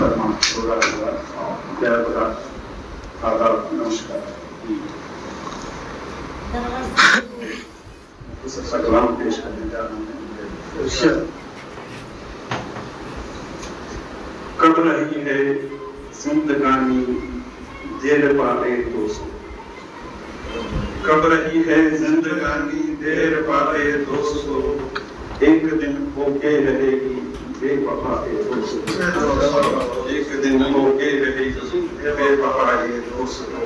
मुकदमा छोड़ा हुआ जय बड़ा आदाब नमस्कार सलाम पेश करने जा रहे हैं। कब रही है जिंदगानी देर पाले दोस्तों, कब रही है जिंदगानी देर पाले दोस्तों, एक दिन होके रहेगी बेवफा दोस्तों, एक दिन होके रहेगी बेवफा दोस्तों,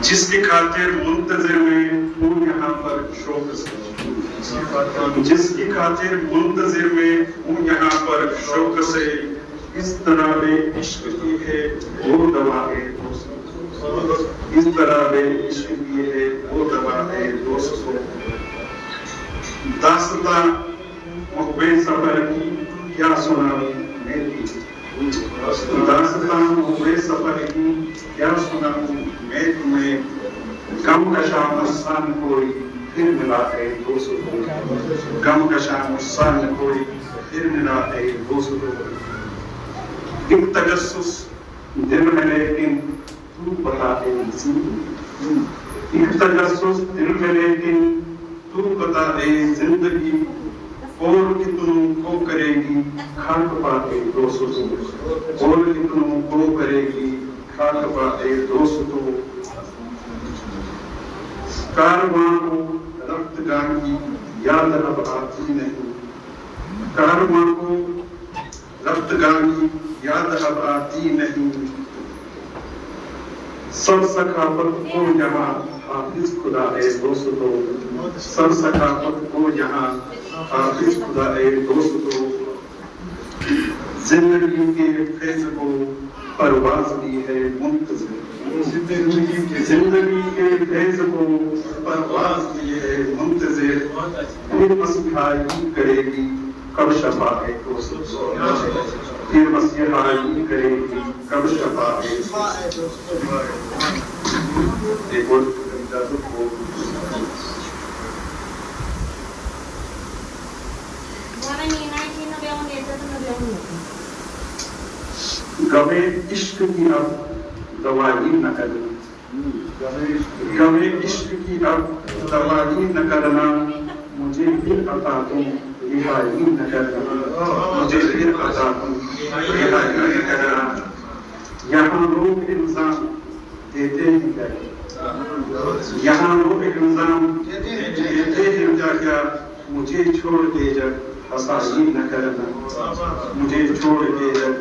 जिसकी खातिर मुंतजिर में हूँ यहाँ पर शौक से, जिसकी खातिर मुंतजिर में हूँ यहाँ पर शौक से, इस तरह में इश्क की है वो दवा है दोस्तों, इस तरह में इश्क की है वो दवा है दोस्तों। दास्तां मुहब्बे सफर की क्या सुनाऊं मैं भी, दास्तां मुहब्बे सफर की क्या सुनाऊं मैं तुम्हें, गम कशा मुस्सान कोई फिर मिला है दोस्तों, गम कशा मुस्सान कोई फिर मिला है दोस्तों। एक तजस्सुस दिल में लेकिन तू बता दे जिंदगी, एक तजस्सुस दिल में लेकिन तू बता दे जिंदगी, और कितनों को करेगी खाक पाते दोस्तों, और कितनों को करेगी खाक पाते दोस्तों। कारवां को रफ्तगान की याद अब आती नहीं, कारवां को रफ्तगान की याद अब आती नहीं, सब सखावत को यहाँ हाफिज खुदा है दोस्तों, सब सखावत को यहाँ हाफिज खुदा है दोस्तों। जिंदगी के फैज को परवाज दी है मुंतज़िर, जिंदगी के फैज को परवाज दी है मुंतज़िर, फिर मसीहाई करेगी कब शफा है दोस्तों, फिर मसीहाई करेगी कब शफा है। एक और कविता को गवे इश्क की अब दवाई न करना, गवे इश्क की अब दवाई न करना, मुझे फिर अता तुम रिहाई न करना, मुझे फिर अता तुम रिहाई न करना। यहाँ लोग इल्जाम देते हैं क्या, यहाँ लोग इल्जाम देते हैं क्या, मुझे छोड़ के जब हसाई न करना, मुझे छोड़ के जब